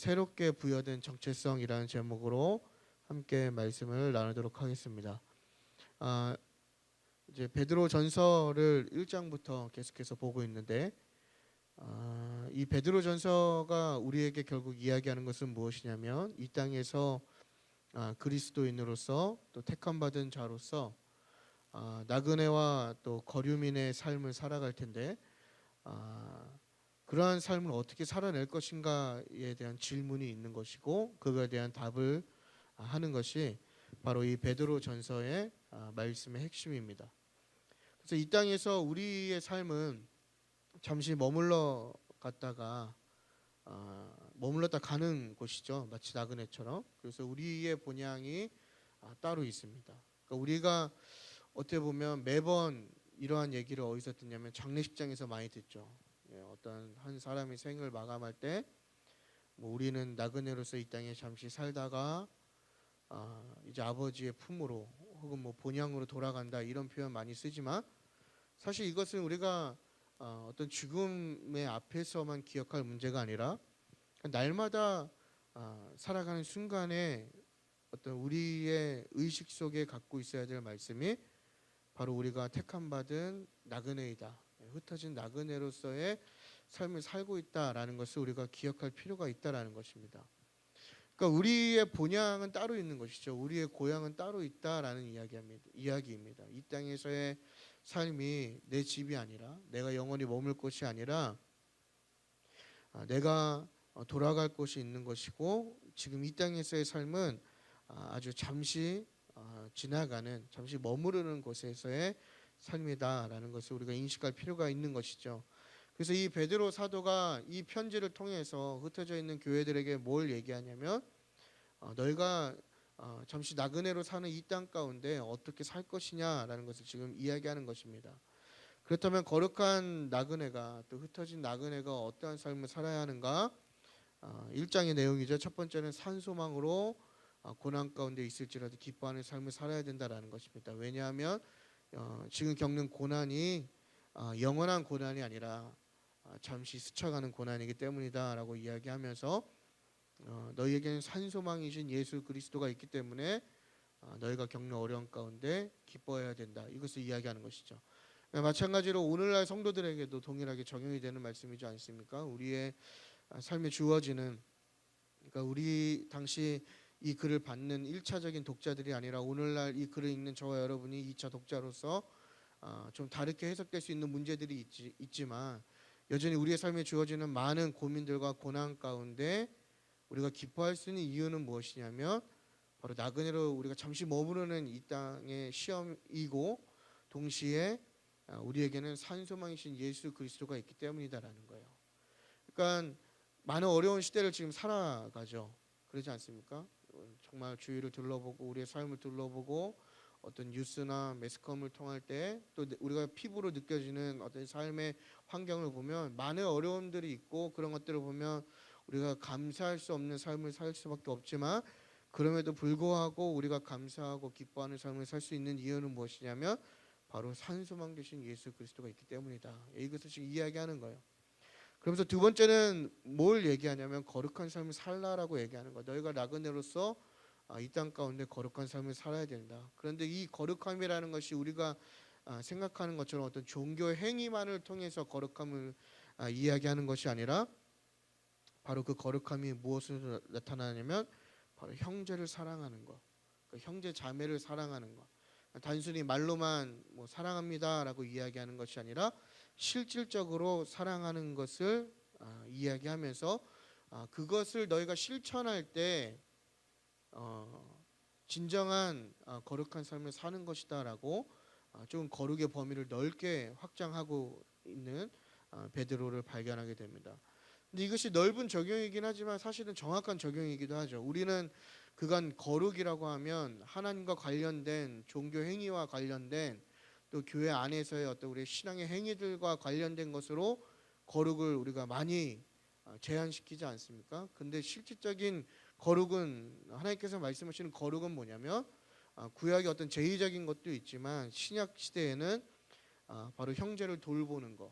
새롭게 부여된 정체성이라는 제목으로 함께 말씀을 나누도록 하겠습니다. 아, 이제 베드로 전서를 1장부터 계속해서 보고 있는데 이 베드로 전서가 우리에게 결국 이야기하는 것은 무엇이냐면 이 땅에서 그리스도인으로서 또 택함 받은 자로서 나그네와 또 거류민의 삶을 살아갈 텐데 그러한 삶을 어떻게 살아낼 것인가에 대한 질문이 있는 것이고 그거에 대한 답을 하는 것이 바로 이 베드로 전서의 말씀의 핵심입니다. 그래서 이 땅에서 우리의 삶은 잠시 머물렀다 가는 곳이죠. 마치 나그네처럼. 그래서 우리의 본향이 따로 있습니다. 그러니까 우리가 어떻게 보면 매번 이러한 얘기를 어디서 듣냐면 장례식장에서 많이 듣죠. 어떤 한 사람이 생을 마감할 때 우리는 나그네로서 이 땅에 잠시 살다가 이제 아버지의 품으로 혹은 본향으로 돌아간다 이런 표현 많이 쓰지만 사실 이것은 우리가 어떤 죽음의 앞에서만 기억할 문제가 아니라 날마다 살아가는 순간에 어떤 우리의 의식 속에 갖고 있어야 될 말씀이 바로 우리가 택함 받은 나그네이다. 흩어진 나그네로서의 삶을 살고 있다라는 것을 우리가 기억할 필요가 있다라는 것입니다. 그러니까 우리의 본향은 따로 있는 것이죠. 우리의 고향은 따로 있다라는 이야기입니다. 이 땅에서의 삶이 내 집이 아니라 내가 영원히 머물 곳이 아니라 내가 돌아갈 곳이 있는 것이고 지금 이 땅에서의 삶은 아주 잠시 지나가는 잠시 머무르는 곳에서의 삶이다라는 것을 우리가 인식할 필요가 있는 것이죠. 그래서 이 베드로 사도가 이 편지를 통해서 흩어져 있는 교회들에게 뭘 얘기하냐면 너희가 잠시 나그네로 사는 이 땅 가운데 어떻게 살 것이냐라는 것을 지금 이야기하는 것입니다. 그렇다면 거룩한 나그네가 또 흩어진 나그네가 어떠한 삶을 살아야 하는가? 1장의 내용이죠. 첫 번째는 산소망으로 고난 가운데 있을지라도 기뻐하는 삶을 살아야 된다라는 것입니다. 왜냐하면 지금 겪는 고난이 영원한 고난이 아니라 잠시 스쳐가는 고난이기 때문이다라고 이야기하면서 너희에게는 산소망이신 예수 그리스도가 있기 때문에 너희가 겪는 어려움 가운데 기뻐해야 된다. 이것을 이야기하는 것이죠. 마찬가지로 오늘날 성도들에게도 동일하게 적용이 되는 말씀이지 않습니까? 우리의 삶에 주어지는 그러니까 우리 당시 이 글을 받는 1차적인 독자들이 아니라 오늘날 이 글을 읽는 저와 여러분이 2차 독자로서 좀 다르게 해석될 수 있는 문제들이 있지만 여전히 우리의 삶에 주어지는 많은 고민들과 고난 가운데 우리가 기뻐할 수 있는 이유는 무엇이냐면 바로 나그네로 우리가 잠시 머무르는 이 땅의 시험이고 동시에 우리에게는 산소망이신 예수 그리스도가 있기 때문이다라는 거예요. 그러니까 많은 어려운 시대를 지금 살아가죠. 그렇지 않습니까? 정말 주위를 둘러보고 우리의 삶을 둘러보고 어떤 뉴스나 매스컴을 통할 때 또 우리가 피부로 느껴지는 어떤 삶의 환경을 보면 많은 어려움들이 있고 그런 것들을 보면 우리가 감사할 수 없는 삶을 살 수밖에 없지만 그럼에도 불구하고 우리가 감사하고 기뻐하는 삶을 살 수 있는 이유는 무엇이냐면 바로 산소망 되신 예수 그리스도가 있기 때문이다. 이것을 지금 이야기하는 거예요. 그러면서 두 번째는 뭘 얘기하냐면 거룩한 삶을 살라라고 얘기하는 거예요. 너희가 나그네로서 이 땅 가운데 거룩한 삶을 살아야 된다. 그런데 이 거룩함이라는 것이 우리가 생각하는 것처럼 어떤 종교 행위만을 통해서 거룩함을 이야기하는 것이 아니라 바로 그 거룩함이 무엇으로 나타나냐면 바로 형제를 사랑하는 것, 그 형제 자매를 사랑하는 것. 단순히 말로만 사랑합니다라고 이야기하는 것이 아니라 실질적으로 사랑하는 것을 이야기하면서 그것을 너희가 실천할 때 진정한 거룩한 삶을 사는 것이다라고 좀 거룩의 범위를 넓게 확장하고 있는 베드로를 발견하게 됩니다. 근데 이것이 넓은 적용이긴 하지만 사실은 정확한 적용이기도 하죠. 우리는 그간 거룩이라고 하면 하나님과 관련된 종교 행위와 관련된 또 교회 안에서의 어떤 우리의 신앙의 행위들과 관련된 것으로 거룩을 우리가 많이 제한시키지 않습니까? 근데 실질적인 거룩은 하나님께서 말씀하시는 거룩은 뭐냐면 구약의 어떤 제의적인 것도 있지만 신약 시대에는 바로 형제를 돌보는 것.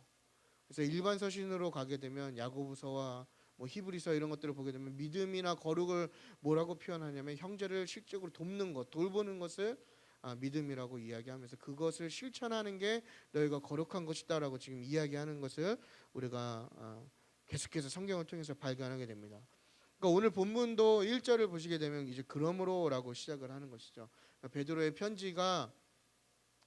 그래서 일반 서신으로 가게 되면 야고보서와 뭐 히브리서 이런 것들을 보게 되면 믿음이나 거룩을 뭐라고 표현하냐면 형제를 실적으로 돕는 것, 돌보는 것을 믿음이라고 이야기하면서 그것을 실천하는 게 너희가 거룩한 것이다라고 지금 이야기하는 것을 우리가 계속해서 성경을 통해서 발견하게 됩니다. 그러니까 오늘 본문도 1절을 보시게 되면 이제 그러므로라고 시작을 하는 것이죠. 그러니까 베드로의 편지가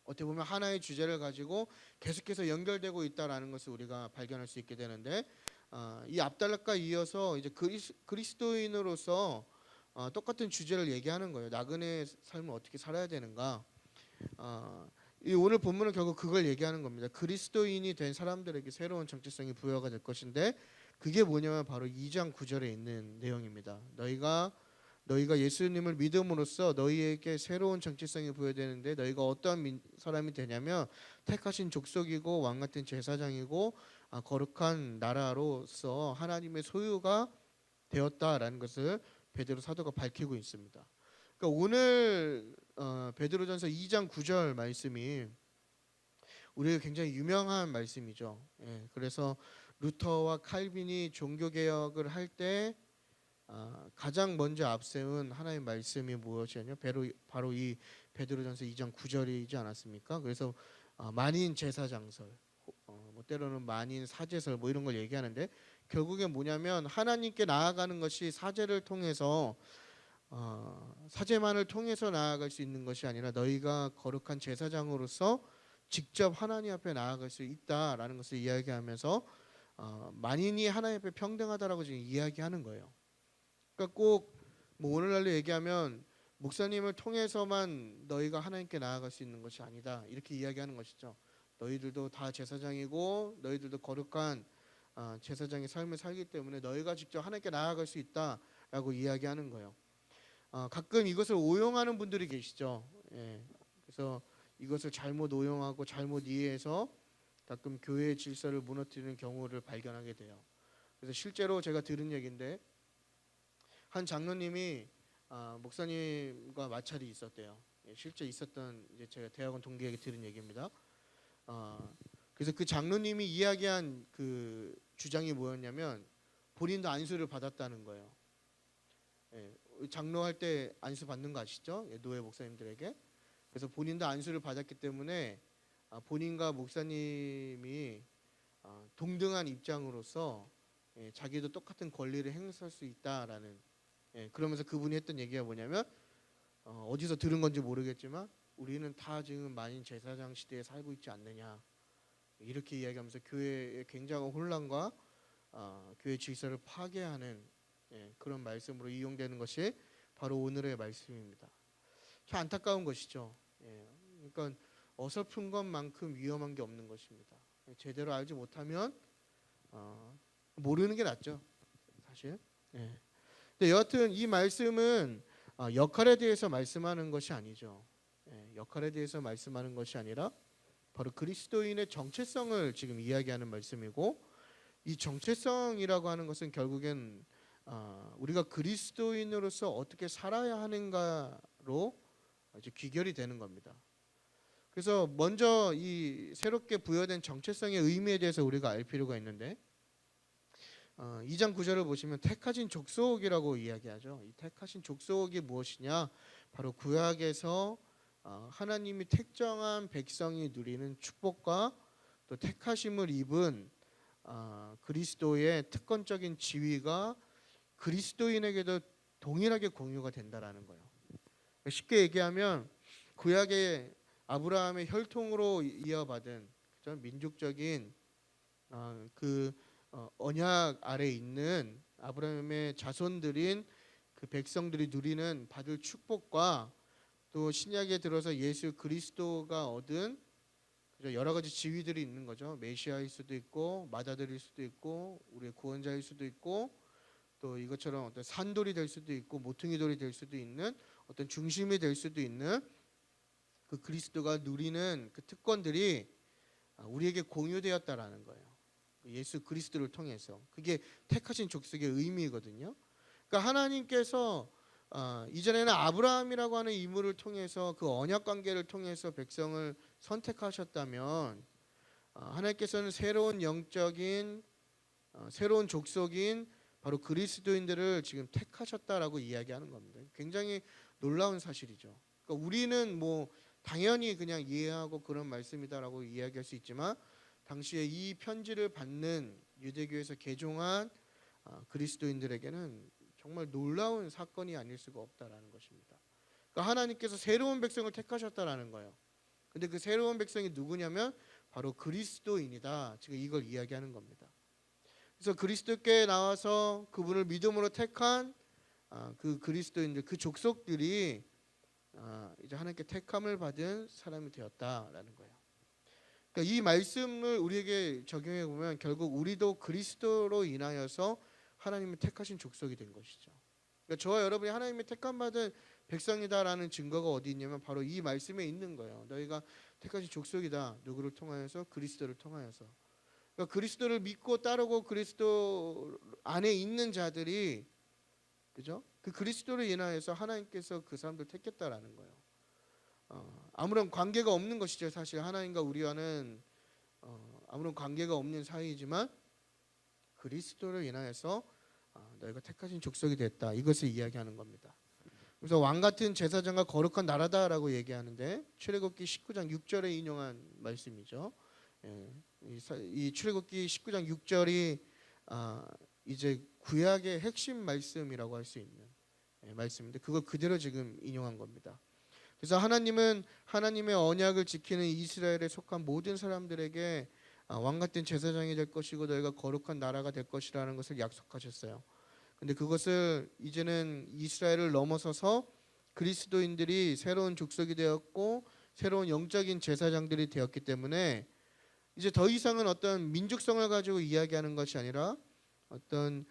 어떻게 보면 하나의 주제를 가지고 계속해서 연결되고 있다라는 것을 우리가 발견할 수 있게 되는데 이 앞달락과 이어서 이제 그리스도인으로서 똑같은 주제를 얘기하는 거예요. 나그네의 삶을 어떻게 살아야 되는가. 이 오늘 본문은 결국 그걸 얘기하는 겁니다. 그리스도인이 된 사람들에게 새로운 정체성이 부여가 될 것인데 그게 뭐냐면 바로 2장 9절에 있는 내용입니다. 너희가 예수님을 믿음으로써 너희에게 새로운 정체성이 부여되는데 너희가 어떠한 사람이 되냐면 택하신 족속이고 왕같은 제사장이고 거룩한 나라로서 하나님의 소유가 되었다라는 것을 베드로 사도가 밝히고 있습니다. 그러니까 오늘 베드로전서 2장 9절 말씀이 우리에게 굉장히 유명한 말씀이죠. 그래서 루터와 칼빈이 종교개혁을 할 때 가장 먼저 앞세운 하나의 말씀이 무엇이냐면 바로 이 베드로전서 2장 9절이지 않았습니까? 그래서 만인 제사장설, 뭐 때로는 만인 사제설 뭐 이런 걸 얘기하는데 결국엔 뭐냐면 하나님께 나아가는 것이 사제를 통해서 사제만을 통해서 나아갈 수 있는 것이 아니라 너희가 거룩한 제사장으로서 직접 하나님 앞에 나아갈 수 있다라는 것을 이야기하면서 만인이 하나님 앞에 평등하다라고 지금 이야기하는 거예요. 그러니까 꼭 뭐 오늘날로 얘기하면 목사님을 통해서만 너희가 하나님께 나아갈 수 있는 것이 아니다 이렇게 이야기하는 것이죠. 너희들도 다 제사장이고 너희들도 거룩한 제사장의 삶을 살기 때문에 너희가 직접 하나님께 나아갈 수 있다라고 이야기하는 거예요. 가끔 이것을 오용하는 분들이 계시죠. 그래서 이것을 잘못 오용하고 잘못 이해해서 가끔 교회의 질서를 무너뜨리는 경우를 발견하게 돼요. 그래서 실제로 제가 들은 얘기인데 한 장로님이 목사님과 마찰이 있었대요. 실제 있었던 이제 제가 대학원 동기에게 들은 얘기입니다. 그래서 그 장로님이 이야기한 그 주장이 뭐였냐면 본인도 안수를 받았다는 거예요. 장로할 때 안수 받는 거 아시죠? 노예 목사님들에게. 그래서 본인도 안수를 받았기 때문에 본인과 목사님이 동등한 입장으로서 자기도 똑같은 권리를 행사할 수 있다라는 그러면서 그분이 했던 얘기가 뭐냐면 어디서 들은 건지 모르겠지만 우리는 다 지금 만인 제사장 시대에 살고 있지 않느냐 이렇게 이야기하면서 교회의 굉장한 혼란과 교회 질서를 파괴하는 그런 말씀으로 이용되는 것이 바로 오늘의 말씀입니다. 참 안타까운 것이죠. 그러니까 어설픈 것만큼 위험한 게 없는 것입니다. 제대로 알지 못하면 모르는 게 낫죠, 사실. 근데 여하튼 이 말씀은 역할에 대해서 말씀하는 것이 아니죠. 역할에 대해서 말씀하는 것이 아니라 바로 그리스도인의 정체성을 지금 이야기하는 말씀이고 이 정체성이라고 하는 것은 결국엔 우리가 그리스도인으로서 어떻게 살아야 하는가로 이제 귀결이 되는 겁니다. 그래서 먼저 이 새롭게 부여된 정체성의 의미에 대해서 우리가 알 필요가 있는데 2장 9절을 보시면 택하신 족속이라고 이야기하죠. 이 택하신 족속이 무엇이냐? 바로 구약에서 하나님이 택정한 백성이 누리는 축복과 또 택하심을 입은 그리스도의 특권적인 지위가 그리스도인에게도 동일하게 공유가 된다라는 거예요. 쉽게 얘기하면 구약의 아브라함의 혈통으로 이어받은 민족적인 그 언약 아래 있는 아브라함의 자손들인 그 백성들이 누리는 받을 축복과 또 신약에 들어서 예수 그리스도가 얻은 여러 가지 지위들이 있는 거죠. 메시아일 수도 있고 마다들일 수도 있고 우리의 구원자일 수도 있고 또 이것처럼 어떤 산돌이 될 수도 있고 모퉁이 돌이 될 수도 있는 어떤 중심이 될 수도 있는 그 그리스도가 누리는 그 특권들이 우리에게 공유되었다라는 거예요. 예수 그리스도를 통해서 그게 택하신 족속의 의미거든요. 그러니까 하나님께서 이전에는 아브라함이라고 하는 인물을 통해서 그 언약 관계를 통해서 백성을 선택하셨다면 하나님께서는 새로운 영적인 새로운 족속인 바로 그리스도인들을 지금 택하셨다라고 이야기하는 겁니다. 굉장히 놀라운 사실이죠. 그러니까 우리는 뭐 당연히 그냥 이해하고 그런 말씀이다라고 이야기할 수 있지만 당시에 이 편지를 받는 유대교에서 개종한 그리스도인들에게는 정말 놀라운 사건이 아닐 수가 없다라는 것입니다. 그러니까 하나님께서 새로운 백성을 택하셨다라는 거예요. 근데 그 새로운 백성이 누구냐면 바로 그리스도인이다. 지금 이걸 이야기하는 겁니다. 그래서 그리스도께 나와서 그분을 믿음으로 택한 그 그리스도인들, 그 족속들이 이제 하나님께 택함을 받은 사람이 되었다라는 거예요. 그러니까 이 말씀을 우리에게 적용해 보면 결국 우리도 그리스도로 인하여서 하나님이 택하신 족속이 된 것이죠. 그러니까 저와 여러분이 하나님의 택함 받은 백성이다라는 증거가 어디 있냐면 바로 이 말씀에 있는 거예요. 너희가 택하신 족속이다. 누구를 통하여서? 그리스도를 통하여서. 그러니까 그리스도를 믿고 따르고 그리스도 안에 있는 자들이, 그죠? 그 그리스도를 인하여서 하나님께서 그 사람들 택했다라는 거예요. 아무런 관계가 없는 것이죠. 사실 하나님과 우리와는 아무런 관계가 없는 사이이지만 그리스도를 인하여서 너희가 택하신 족속이 됐다. 이것을 이야기하는 겁니다. 그래서 왕 같은 제사장과 거룩한 나라다라고 얘기하는데 출애굽기 19장 6절에 인용한 말씀이죠. 이 출애굽기 19장 6절이 이제 구약의 핵심 말씀이라고 할 수 있는 말씀인데 그걸 그대로 지금 인용한 겁니다. 그래서 하나님은 하나님의 언약을 지키는 이스라엘에 속한 모든 사람들에게 왕 같은 제사장이 될 것이고 너희가 거룩한 나라가 될 것이라는 것을 약속하셨어요. 근데 그것을 이제는 이스라엘을 넘어서서 그리스도인들이 새로운 족속이 되었고 새로운 영적인 제사장들이 되었기 때문에 이제 더 이상은 어떤 민족성을 가지고 이야기하는 것이 아니라 어떤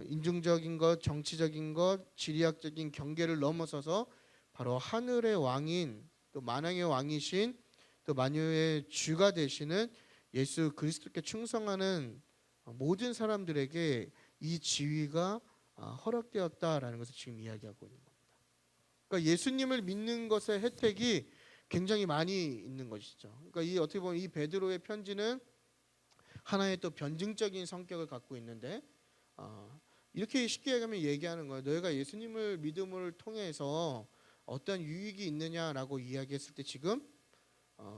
인종적인 것, 정치적인 것, 지리학적인 경계를 넘어서서 바로 하늘의 왕인 또 만왕의 왕이신 또 만유의 주가 되시는 예수 그리스도께 충성하는 모든 사람들에게 이 지위가 허락되었다라는 것을 지금 이야기하고 있는 겁니다. 그러니까 예수님을 믿는 것의 혜택이 굉장히 많이 있는 것이죠. 그러니까 이 어떻게 보면 이 베드로의 편지는 하나의 또 변증적인 성격을 갖고 있는데 이렇게 쉽게 얘기하는 거예요. 너희가 예수님을 믿음을 통해서 어떤 유익이 있느냐라고 이야기했을 때 지금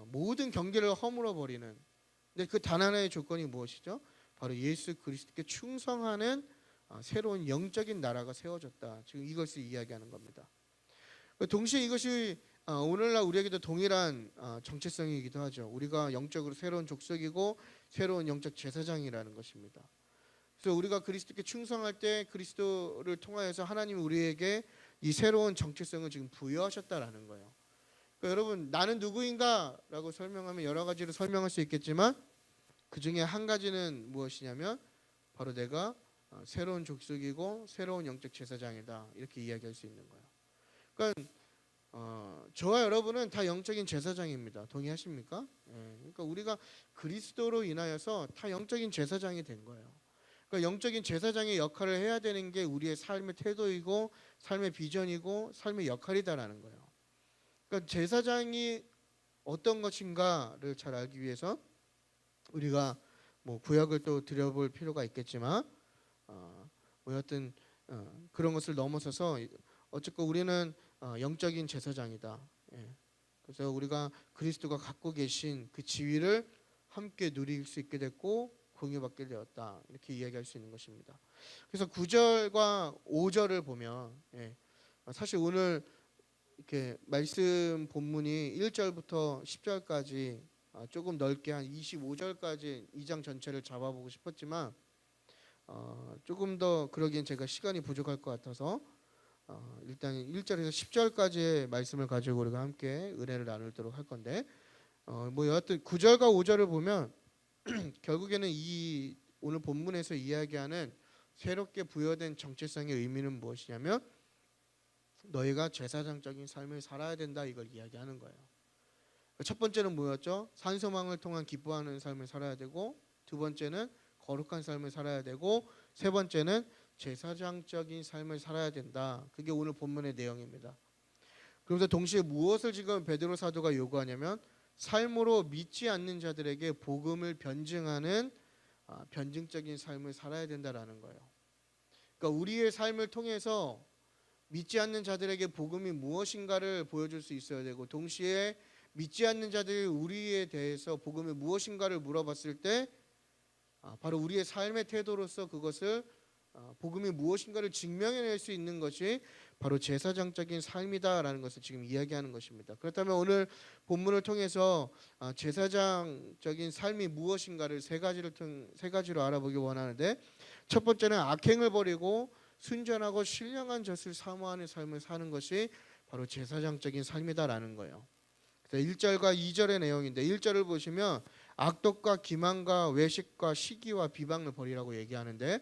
모든 경계를 허물어 버리는. 근데 그 단 하나의 조건이 무엇이죠? 바로 예수 그리스도께 충성하는 새로운 영적인 나라가 세워졌다. 지금 이것을 이야기하는 겁니다. 동시에 이것이 오늘날 우리에게도 동일한 정체성이기도 하죠. 우리가 영적으로 새로운 족속이고 새로운 영적 제사장이라는 것입니다. 그래서 우리가 그리스도께 충성할 때 그리스도를 통하여서 하나님이 우리에게 이 새로운 정체성을 지금 부여하셨다라는 거예요. 그러니까 여러분 나는 누구인가라고 설명하면 여러 가지로 설명할 수 있겠지만 그 중에 한 가지는 무엇이냐면 바로 내가 새로운 족속이고 새로운 영적 제사장이다 이렇게 이야기할 수 있는 거예요. 그러니까 저와 여러분은 다 영적인 제사장입니다. 동의하십니까? 그러니까 우리가 그리스도로 인하여서 다 영적인 제사장이 된 거예요. 그러니까 영적인 제사장의 역할을 해야 되는 게 우리의 삶의 태도이고 삶의 비전이고 삶의 역할이다라는 거예요. 그러니까 제사장이 어떤 것인가를 잘 알기 위해서 우리가 뭐 구약을 또 들여볼 필요가 있겠지만 뭐 여튼 그런 것을 넘어서서 어쨌건 우리는 영적인 제사장이다. 그래서 우리가 그리스도가 갖고 계신 그 지위를 함께 누릴 수 있게 됐고 공유받게 되었다. 이렇게 이야기할 수 있는 것입니다. 그래서 9절과 5절을 보면 사실 오늘 이렇게 말씀 본문이 1절부터 10절까지 조금 넓게 한 25절까지 2장 전체를 잡아보고 싶었지만 조금 더 그러기엔 제가 시간이 부족할 것 같아서 일단 1절에서 10절까지의 말씀을 가지고 우리가 함께 은혜를 나누도록 할 건데 뭐 여하튼 9절과 5절을 보면 결국에는 이 오늘 본문에서 이야기하는 새롭게 부여된 정체성의 의미는 무엇이냐면 너희가 제사장적인 삶을 살아야 된다 이걸 이야기하는 거예요. 첫 번째는 뭐였죠? 산소망을 통한 기뻐하는 삶을 살아야 되고 두 번째는 거룩한 삶을 살아야 되고 세 번째는 제사장적인 삶을 살아야 된다. 그게 오늘 본문의 내용입니다. 그러면서 동시에 무엇을 지금 베드로 사도가 요구하냐면 삶으로 믿지 않는 자들에게 복음을 변증하는 변증적인 삶을 살아야 된다라는 거예요. 그러니까 우리의 삶을 통해서 믿지 않는 자들에게 복음이 무엇인가를 보여줄 수 있어야 되고, 동시에 믿지 않는 자들이 우리에 대해서 복음이 무엇인가를 물어봤을 때 바로 우리의 삶의 태도로서 그것을 복음이 무엇인가를 증명해낼 수 있는 것이 바로 제사장적인 삶이다라는 것을 지금 이야기하는 것입니다. 그렇다면 오늘 본문을 통해서 제사장적인 삶이 무엇인가를 세 가지로 알아보기 원하는데, 첫 번째는 악행을 버리고 순전하고 신령한 젖을 사모하는 삶을 사는 것이 바로 제사장적인 삶이다라는 거예요. 1절과 2절의 내용인데, 1절을 보시면 악독과 기만과 외식과 시기와 비방을 버리라고 얘기하는데,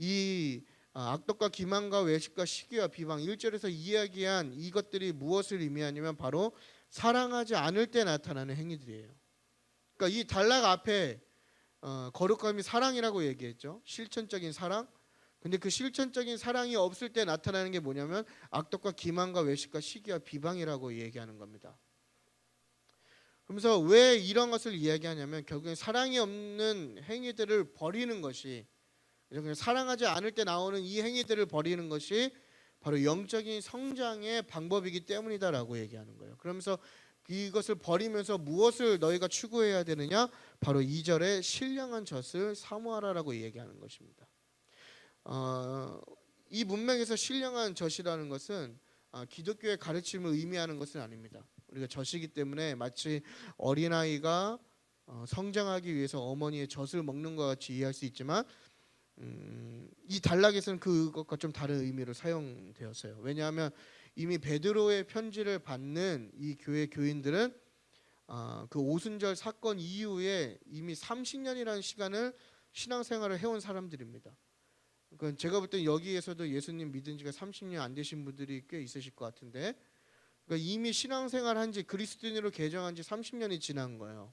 이 악독과 기만과 외식과 시기와 비방, 1절에서 이야기한 이것들이 무엇을 의미하냐면 바로 사랑하지 않을 때 나타나는 행위들이에요. 그러니까 이 단락 앞에 거룩함이 사랑이라고 얘기했죠. 실천적인 사랑. 근데 그 실천적인 사랑이 없을 때 나타나는 게 뭐냐면 악독과 기만과 외식과 시기와 비방이라고 얘기하는 겁니다. 그러면서 왜 이런 것을 이야기하냐면 결국엔 사랑이 없는 행위들을 버리는 것이, 그냥 사랑하지 않을 때 나오는 이 행위들을 버리는 것이 바로 영적인 성장의 방법이기 때문이다라고 얘기하는 거예요. 그러면서 이것을 버리면서 무엇을 너희가 추구해야 되느냐? 바로 2절에 신령한 젖을 사모하라라고 얘기하는 것입니다. 이 문맥에서 신령한 젖이라는 것은 기독교의 가르침을 의미하는 것은 아닙니다. 우리가 젖이기 때문에 마치 어린아이가 성장하기 위해서 어머니의 젖을 먹는 것 같이 이해할 수 있지만, 이 단락에서는 그것과 좀 다른 의미로 사용되었어요. 왜냐하면 이미 베드로의 편지를 받는 이 교회 교인들은 그 오순절 사건 이후에 이미 30년이라는 시간을 신앙생활을 해온 사람들입니다. 그러니까 제가 볼 때 여기에서도 예수님 믿은 지가 30년 안 되신 분들이 꽤 있으실 것 같은데, 그러니까 이미 신앙생활 한지, 그리스도인으로 개정한 지 30년이 지난 거예요.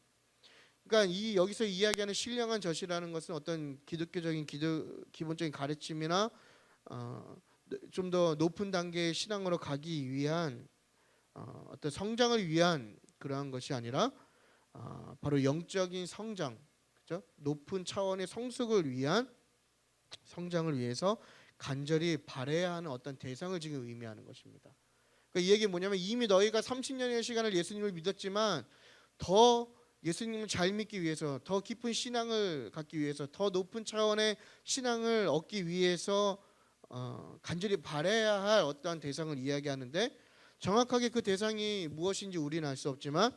그러니까 여기서 이야기하는 신령한 젖이라는 것은 어떤 기독교적인 기본적인 가르침이나 좀 더 높은 단계의 신앙으로 가기 위한 어떤 성장을 위한 그러한 것이 아니라 바로 영적인 성장, 그렇죠? 높은 차원의 성숙을 위한 성장을 위해서 간절히 바라야 하는 어떤 대상을 지금 의미하는 것입니다. 그러니까 이 얘기는 뭐냐면 이미 너희가 30년의 시간을 예수님을 믿었지만 더 예수님을 잘 믿기 위해서, 더 깊은 신앙을 갖기 위해서, 더 높은 차원의 신앙을 얻기 위해서 간절히 바라야 할 어떠한 대상을 이야기하는데, 정확하게 그 대상이 무엇인지 우리는 알 수 없지만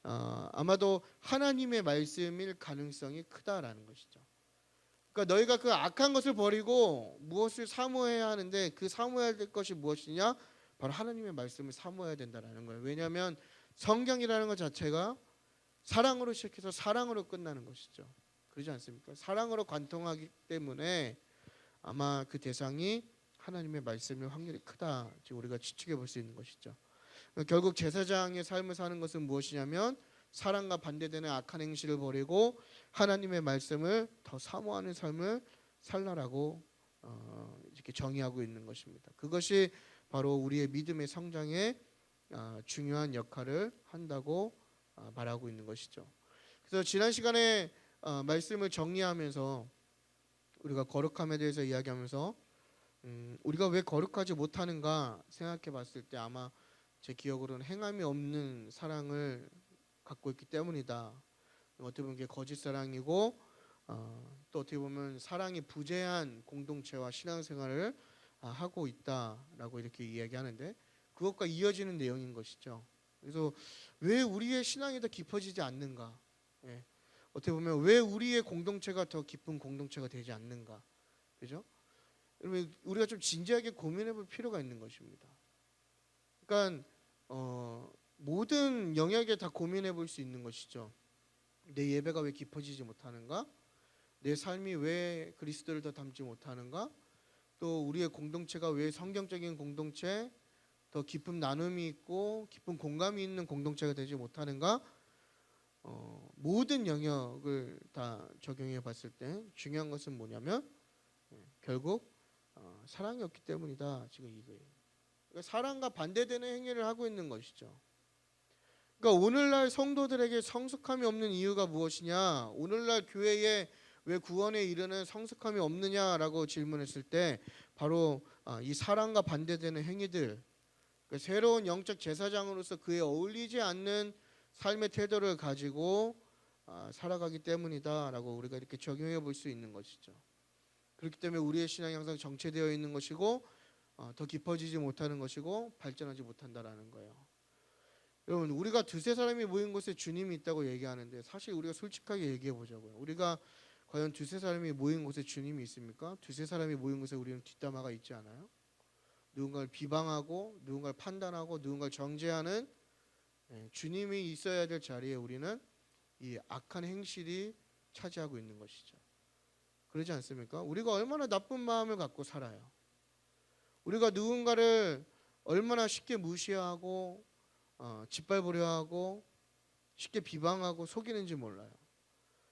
아마도 하나님의 말씀일 가능성이 크다라는 것이죠. 그러니까 너희가 그 악한 것을 버리고 무엇을 사모해야 하는데, 그 사모해야 될 것이 무엇이냐? 바로 하나님의 말씀을 사모해야 된다라는 거예요. 왜냐하면 성경이라는 것 자체가 사랑으로 시작해서 사랑으로 끝나는 것이죠. 그러지 않습니까? 사랑으로 관통하기 때문에 아마 그 대상이 하나님의 말씀일 확률이 크다, 지금 우리가 추측해 볼 수 있는 것이죠. 결국 제사장의 삶을 사는 것은 무엇이냐면 사랑과 반대되는 악한 행실을 버리고 하나님의 말씀을 더 사모하는 삶을 살라라고 이렇게 정의하고 있는 것입니다. 그것이 바로 우리의 믿음의 성장에 중요한 역할을 한다고 말하고 있는 것이죠. 그래서 지난 시간에 말씀을 정리하면서 우리가 거룩함에 대해서 이야기하면서 우리가 왜 거룩하지 못하는가 생각해 봤을 때 아마 제 기억으로는 행함이 없는 사랑을 갖고 있기 때문이다. 어떻게 보면 그게 거짓 사랑이고 또 어떻게 보면 사랑이 부재한 공동체와 신앙생활을 하고 있다라고 이렇게 이야기하는데, 그것과 이어지는 내용인 것이죠. 그래서 왜 우리의 신앙이 더 깊어지지 않는가? 예. 어떻게 보면 왜 우리의 공동체가 더 깊은 공동체가 되지 않는가? 그죠? 여러분, 우리가 좀 진지하게 고민해 볼 필요가 있는 것입니다. 그러니까 모든 영역에 다 고민해 볼 수 있는 것이죠. 내 예배가 왜 깊어지지 못하는가? 내 삶이 왜 그리스도를 더 닮지 못하는가? 또 우리의 공동체가 왜 성경적인 공동체, 더 깊은 나눔이 있고 깊은 공감이 있는 공동체가 되지 못하는가? 모든 영역을 다 적용해 봤을 때 중요한 것은 뭐냐면 결국 사랑이 없기 때문이다. 지금 이거예요. 그러니까 사랑과 반대되는 행위를 하고 있는 것이죠. 그러니까 오늘날 성도들에게 성숙함이 없는 이유가 무엇이냐? 오늘날 교회에 왜 구원에 이르는 성숙함이 없느냐라고 질문했을 때 바로 이 사랑과 반대되는 행위들, 그러니까 새로운 영적 제사장으로서 그에 어울리지 않는 삶의 태도를 가지고 살아가기 때문이다라고 우리가 이렇게 적용해 볼 수 있는 것이죠. 그렇기 때문에 우리의 신앙이 항상 정체되어 있는 것이고 더 깊어지지 못하는 것이고 발전하지 못한다라는 거예요. 여러분, 우리가 두세 사람이 모인 곳에 주님이 있다고 얘기하는데 사실 우리가 솔직하게 얘기해 보자고요. 우리가 과연 두세 사람이 모인 곳에 주님이 있습니까? 두세 사람이 모인 곳에 우리는 뒷담화가 있지 않아요? 누군가를 비방하고 누군가를 판단하고 누군가를 정죄하는 주님이 있어야 될 자리에 우리는 이 악한 행실이 차지하고 있는 것이죠. 그러지 않습니까? 우리가 얼마나 나쁜 마음을 갖고 살아요. 우리가 누군가를 얼마나 쉽게 무시하고 짓밟으려 하고 쉽게 비방하고 속이는지 몰라요.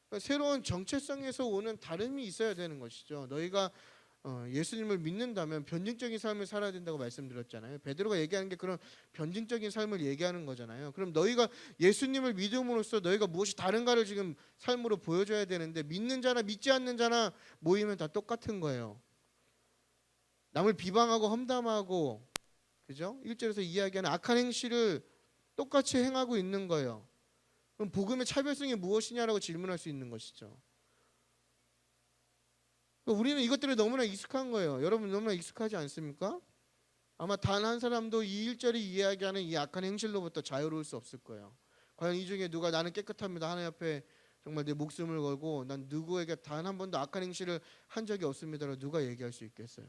그러니까 새로운 정체성에서 오는 다름이 있어야 되는 것이죠. 너희가 예수님을 믿는다면 변증적인 삶을 살아야 된다고 말씀드렸잖아요. 베드로가 얘기하는 게 그런 변증적인 삶을 얘기하는 거잖아요. 그럼 너희가 예수님을 믿음으로써 너희가 무엇이 다른가를 지금 삶으로 보여줘야 되는데 믿는 자나 믿지 않는 자나 모이면 다 똑같은 거예요. 남을 비방하고 험담하고, 그죠? 1절에서 이야기하는 악한 행실을 똑같이 행하고 있는 거예요. 그럼 복음의 차별성이 무엇이냐라고 질문할 수 있는 것이죠. 우리는 이것들이 너무나 익숙한 거예요. 여러분 너무나 익숙하지 않습니까? 아마 단 한 사람도 이 1절이 이야기하는 이 악한 행실로부터 자유로울 수 없을 거예요. 과연 이 중에 누가 나는 깨끗합니다 하나님 앞에 정말 내 목숨을 걸고 난 누구에게 단 한 번도 악한 행실을 한 적이 없습니다라고 누가 얘기할 수 있겠어요?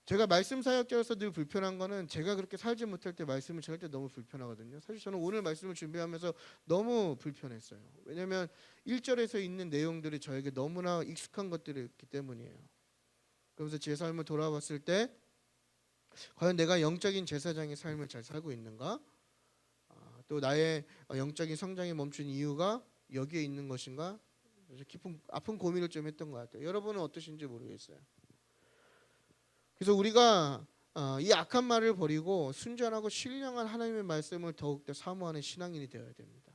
제가 말씀 사역자로서 늘 불편한 거는 제가 그렇게 살지 못할 때 말씀을 전할 때 너무 불편하거든요. 사실 저는 오늘 말씀을 준비하면서 너무 불편했어요. 왜냐하면 1절에서 있는 내용들이 저에게 너무나 익숙한 것들이었기 때문이에요. 그러면서 제 삶을 돌아봤을 때 과연 내가 영적인 제사장의 삶을 잘 살고 있는가? 또 나의 영적인 성장이 멈춘 이유가 여기에 있는 것인가? 그래서 깊은 아픈 고민을 좀 했던 것 같아요. 여러분은 어떠신지 모르겠어요. 그래서 우리가 이 악한 말을 버리고 순전하고 신령한 하나님의 말씀을 더욱더 사모하는 신앙인이 되어야 됩니다.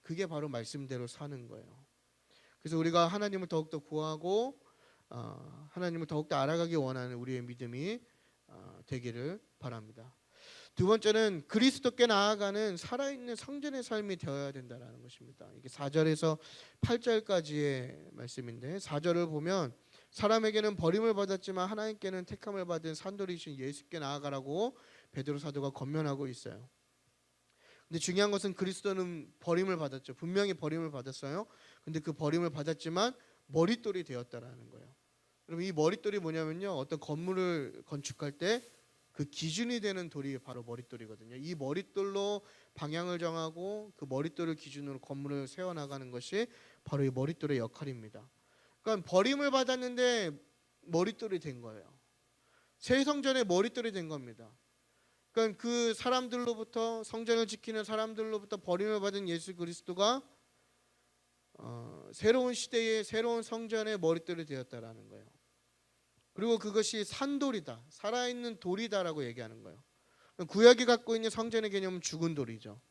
그게 바로 말씀대로 사는 거예요. 그래서 우리가 하나님을 더욱더 구하고 하나님을 더욱더 알아가기 원하는 우리의 믿음이 되기를 바랍니다. 두 번째는 그리스도께 나아가는 살아있는 성전의 삶이 되어야 된다는 것입니다. 이게 4절에서 8절까지의 말씀인데 4절을 보면 사람에게는 버림을 받았지만 하나님께는 택함을 받은 산돌이신 예수께 나아가라고 베드로 사도가 권면하고 있어요. 근데 중요한 것은 그리스도는 버림을 받았죠. 분명히 버림을 받았어요. 근데 그 버림을 받았지만 머릿돌이 되었다라는 거예요. 그럼 이 머릿돌이 뭐냐면요, 어떤 건물을 건축할 때 그 기준이 되는 돌이 바로 머릿돌이거든요. 이 머릿돌로 방향을 정하고 그 머릿돌을 기준으로 건물을 세워나가는 것이 바로 이 머릿돌의 역할입니다. 그러니까 버림을 받았는데 머릿돌이 된 거예요. 새 성전의 머릿돌이 된 겁니다. 그러니까 그 사람들로부터, 성전을 지키는 사람들로부터 버림을 받은 예수 그리스도가 새로운 시대의 새로운 성전의 머릿돌이 되었다라는 거예요. 그리고 그것이 산돌이다, 살아있는 돌이다라고 얘기하는 거예요. 구약이 갖고 있는 성전의 개념은 죽은 돌이죠.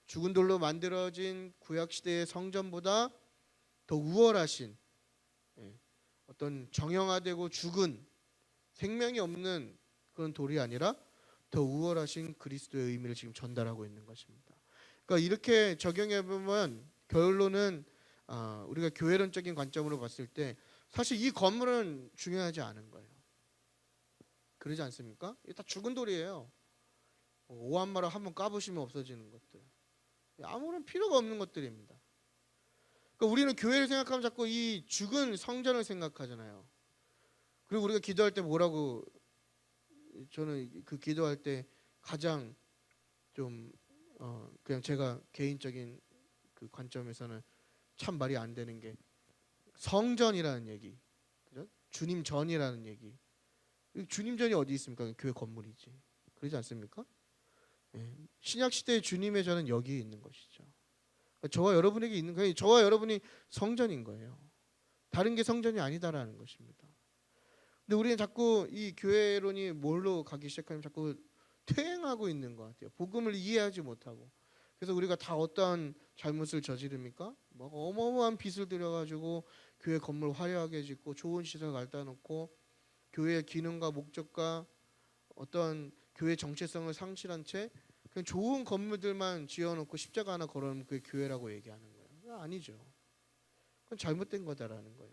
죽은 돌로 만들어진 구약 시대의 성전보다 더 우월하신 어떤 정형화되고 죽은 생명이 없는 그런 돌이 아니라 더 우월하신 그리스도의 의미를 지금 전달하고 있는 것입니다. 그러니까 이렇게 적용해 보면 결론은 우리가 교회론적인 관점으로 봤을 때 사실 이 건물은 중요하지 않은 거예요. 그러지 않습니까? 이게 다 죽은 돌이에요. 오한마루 한번 까보시면 없어지는 것들, 아무런 필요가 없는 것들입니다. 그러니까 우리는 교회를 생각하면 자꾸 이 죽은 성전을 생각하잖아요. 그리고 우리가 기도할 때 뭐라고, 저는 그 기도할 때 가장 좀 그냥 제가 개인적인 그 관점에서는 참 말이 안 되는 게 성전이라는 얘기, 그죠? 주님 전이라는 얘기. 주님 전이 어디 있습니까? 교회 건물이지. 그러지 않습니까? 신약 시대의 주님의 전은 여기 있는 것이죠. 저와 여러분에게 있는 거예요. 저와 여러분이 성전인 거예요. 다른 게 성전이 아니다라는 것입니다. 근데 우리는 자꾸 이 교회론이 뭘로 가기 시작하면 자꾸 퇴행하고 있는 것 같아요. 복음을 이해하지 못하고. 그래서 우리가 다 어떠한 잘못을 저지릅니까? 뭐 어마어마한 빚을 들여가지고 교회 건물 화려하게 짓고 좋은 시설 갖다 놓고 교회의 기능과 목적과 어떤 교회 정체성을 상실한 채 그냥 좋은 건물들만 지어놓고 십자가 하나 걸어놓으면 그게 교회라고 얘기하는 거예요. 아니죠. 그건 잘못된 거다라는 거예요.